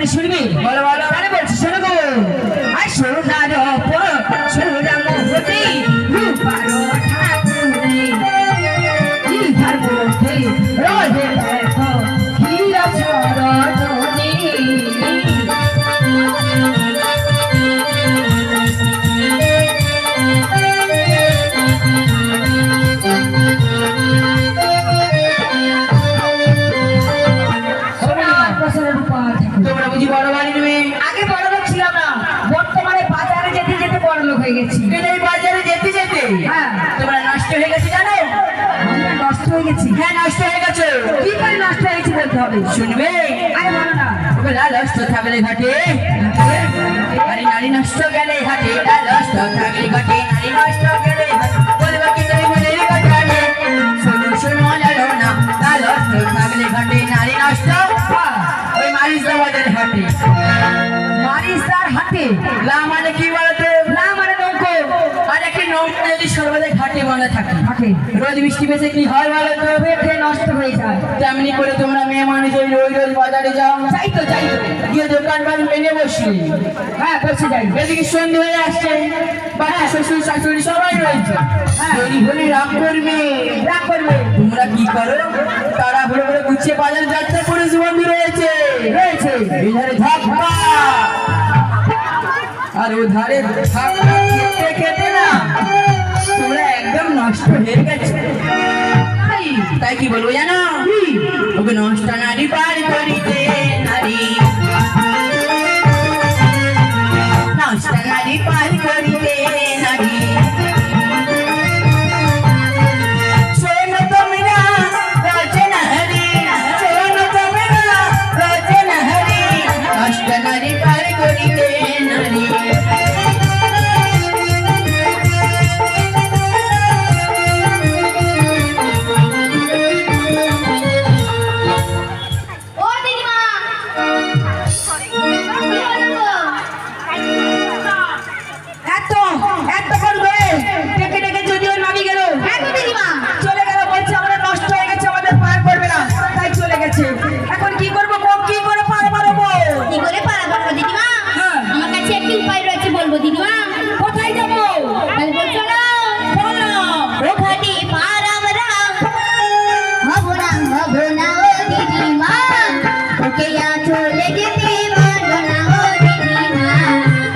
করে শুনবি? বলো বলো। তাহলে বলছি শোনো গো। আর সোনার ওপর সোনা মোহরে রূপার ঠাকুরে ইহার মধ্যে রোদে দেখো হীরা চরণী। তোমরা বুঝি বড় বাড়ির মেয়ে? আগে বড় লোক ছিলাম না, বর্তমানে বাজারে যেতে যেতে বড় লোক হয়ে গেছি। এই বাজারে যেতে যেতে হ্যাঁ। তোমরা নষ্ট হয়ে গেছে জানো? আমরা নষ্ট হয়ে গেছি। হ্যাঁ নষ্ট হয়ে গেছে। কি করে নষ্ট হয়ে গেছি বলতে হবে? শুনবে? আরে বলো না। লালস্ত থাকলে ঘাটে আরে নারী নষ্ট গেলে হাটে, লালস্ত থাকলে ঘাটে নারী নষ্ট গেলে হাটে, বলবা কি তুমি মনের কথা রে? শোনো শোনো জানো না, লালস্ত থাকলে ঘাটে নারী নষ্ট। ওই মারিস আমাদের হাটে। মারিসার হাটে? লা মানে কি বলতো? না মানে নৌকো। আর একটি নৌকা যদি সর্বদা ঘাটে বাঁধা থাকে, হাটে রোজ বৃষ্টি পেছে কি হয় বলো তো? পেটে নষ্ট হয়ে যায়। তেমনি করে তোমরা মেয়ে মানুষ ওই রোজ রোজ বাজারে যাও, যাই তো যাই তো। গিয়ে দোকান বাড়ি মেনে বসলি। হ্যাঁ বসে যাই। এদিকে সন্ধে হয়ে আসছে, বাচ্চা শ্বশুর শাশুড়ি সবাই রয়েছে। দেরি হলে রাগ করবে। রাগ করবে। তোমরা কি করো? তারা ঘুরে ঘুরে গুছিয়ে বাজার যাত্রা পুরুষ বন্ধু রয়েছে রয়েছে। এধারে ধাক্কা আর ওধারে ধাক্কা খেতে খেতে না তোমরা একদম নষ্ট হয়ে গেছে। তাই কি বলবো জানো? ওকে নষ্ট নারী পার করিতে নারী, নষ্ট নারী পার করিতে নারী। শোনো তোমরা রচনা হরি, শোনো তোমরা রচনা হরি, নষ্ট নারী পার করিতে নারী। ও দিদিমা, এত এত করবে ডেকে ডেকে যদিও নামি গেল। হ্যাঁ তো দিদিমা। চলে গেল, বলছে আমরা নষ্ট হয়ে গেছে, আমাদের পার করবে না, তাই চলে গেছে। এখন কি করবো? কি করে পার পারবো? কি করে পারা করবো দিদিমা? হ্যাঁ। আমার কাছে একটি উপায় রয়েছে, বলবো দিদিমা? কোথায় যাবো? তাহলে বলছো না? বলো। ওখানে পার আমরা হব না ও দিদিমা, ওকে চলে যেতে বলো না ও দিদিমা,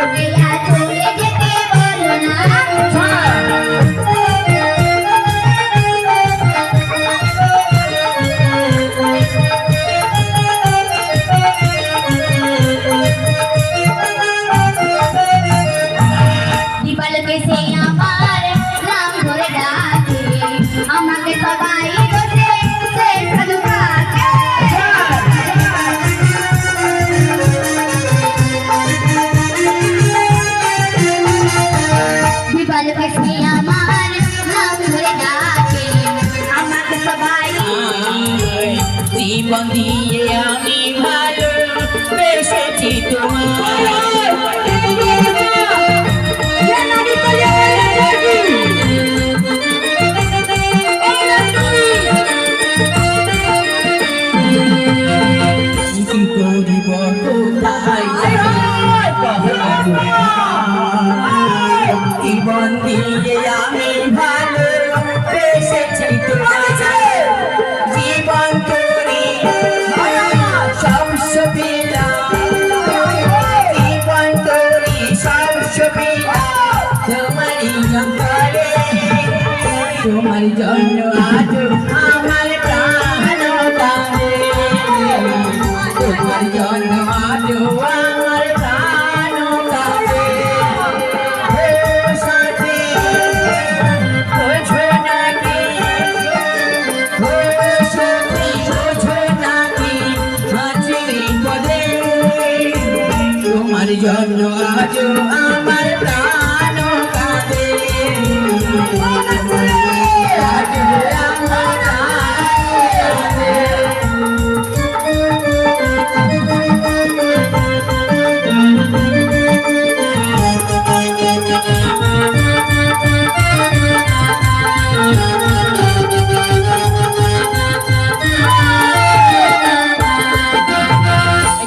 ওকে চলে যেতে বলো না। দীপালকে সে আমার নাম ধরে ডাকে, আমাকে সবাই বলে সে সাধু কাকে। দীপালকে সে আমার নাম ধরে ডাকে, আমাকে সবাই জীবন দিয়ে আমি ভালো বেসেছি তোমার। কি করিব কোথায় জীবন দিয়ে আমি ভালো বেসেছি তোমার। জীবন করি সব সুবিধা, জীবন করি সব সুবিধা তোমারই অন্তরে। তোমার জন্য আজ আমার প্রাণ কাঁদে, তোমার জন্য আজ আমার প্রাণ কাঁদে। ও সাথী বোঝো নাকি, ও সাথী বোঝো নাকি, আছি বিপদে। তোমার জন্য আজ আমার প্রাণ কাঁদে, আজ আমার প্রাণ কাঁদে।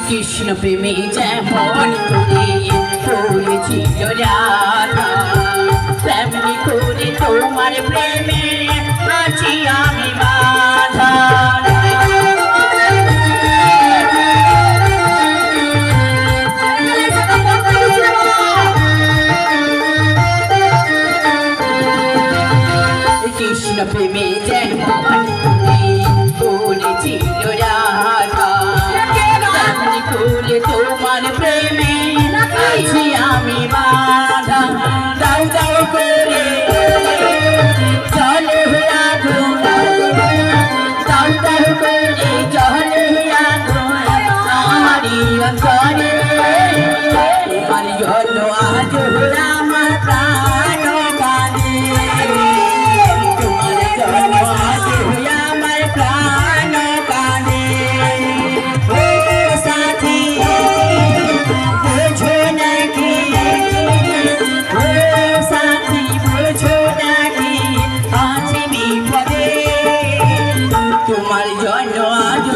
কৃষ্ণ প্রেমে যেমন করে পড়েছিল রাধা তেমনি করে তোমার প্রেমে আছি আমি বাধা কৃষ্ণ প্রেমে যেমন পড়েছিল রাধা তেমনি করে তোমার প্রেমে আছি আমি বাধা দাও দাও করে চলে আগুন দাও দাও করে চলে আগুন আমারই অন্তরে তোমার জন্য আজ আমার প্রাণ কাঁদে তোমার জন্য আজ আমার প্রাণ কাঁদে ও সাথী বুঝো নাকি ও সাথী বুঝো নাকি আছি বিপদে তোমার জন্য আজ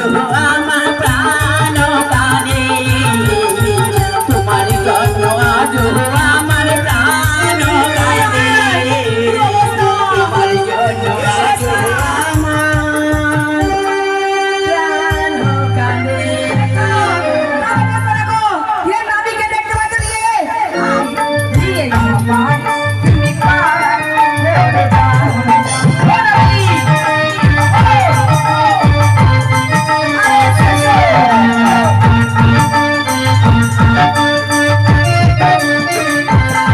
আমার প্রাণ কাঁদে তোমার জন্য আজ আমার প্রাণ কাঁদে তোমার জন্য আজ আমার প্রাণ কাঁদে ये नाभी के देखते मत लिए लिए भगवान तुम्हें पार ले जाओ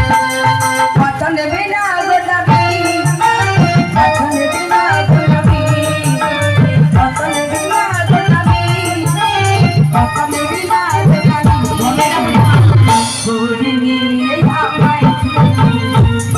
वतन बिना गुलाबी वतन बिना गुलाबी वतन बिना गुलाबी वतन बिना गुलाबी गोरी ये भाई गोरी ये भाई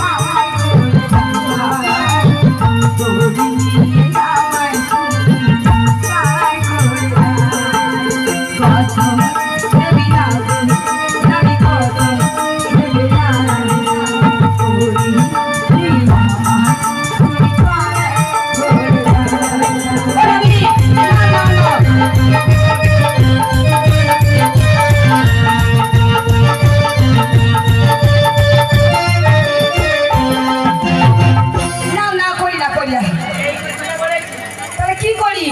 কি করি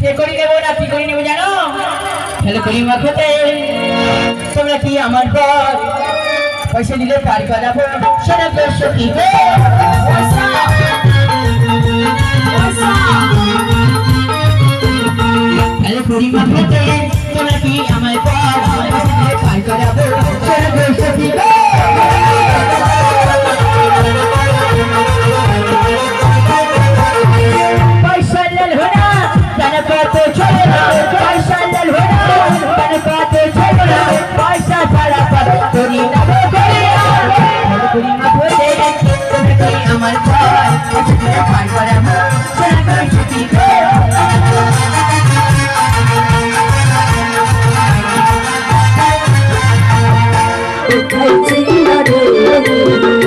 কে করি দেবো না কি করি নেবো জানো তাহলে করি মাখতে তোমরা কি আমার পর পয়সা দিলে পার করাবো সেটা তো সত্যি তাহলে করি মাখতে তোমরা কি আমার পর পয়সা দিলে পার করাবো সেটা তো সত্যি पैसा लल होना तन पाते छोड़ना पैसा लल होना तन पाते छोड़ना पैसा सारा पर तोरी ना बोलिया तोरी ना बोले तुम्हें कोई अमर पार कुछ मेरा पार करा चला कोई छुट्टी कोई चिंता रे